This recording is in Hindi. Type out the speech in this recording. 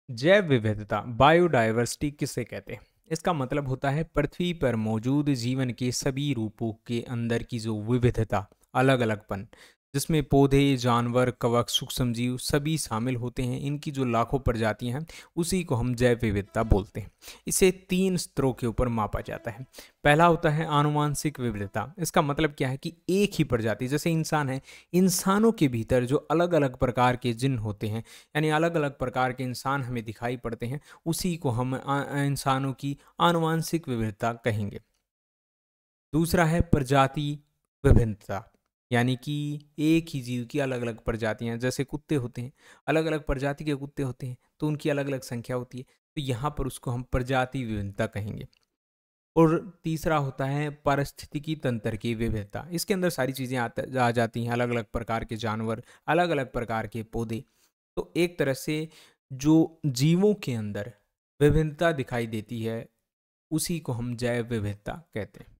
जैव विविधता बायोडायवर्सिटी किसे कहते हैं? इसका मतलब होता है पृथ्वी पर मौजूद जीवन के सभी रूपों के अंदर की जो विविधता, अलग अलगपन, जिसमें पौधे, जानवर, कवक, सूक्ष्मजीव सभी शामिल होते हैं। इनकी जो लाखों प्रजातियां हैं, उसी को हम जैव विविधता बोलते हैं। इसे 3 स्तरों के ऊपर मापा जाता है। पहला होता है आनुवांशिक विविधता। इसका मतलब क्या है कि एक ही प्रजाति, जैसे इंसान है, इंसानों के भीतर जो अलग अलग प्रकार के जिन होते हैं, यानी अलग अलग प्रकार के इंसान हमें दिखाई पड़ते हैं, उसी को हम इंसानों की आनुवांशिक विविधता कहेंगे। दूसरा है प्रजाति विभिन्नता, यानी कि एक ही जीव की अलग अलग प्रजातियां, जैसे कुत्ते होते हैं, अलग अलग प्रजाति के कुत्ते होते हैं, तो उनकी अलग अलग संख्या होती है, तो यहाँ पर उसको हम प्रजाति विभिन्नता कहेंगे। और तीसरा होता है पारिस्थितिकी तंत्र की विविधता। इसके अंदर सारी चीज़ें आ जाती हैं, अलग अलग प्रकार के जानवर, अलग अलग प्रकार के पौधे। तो एक तरह से जो जीवों के अंदर विभिन्नता दिखाई देती है, उसी को हम जैव विविधता कहते हैं।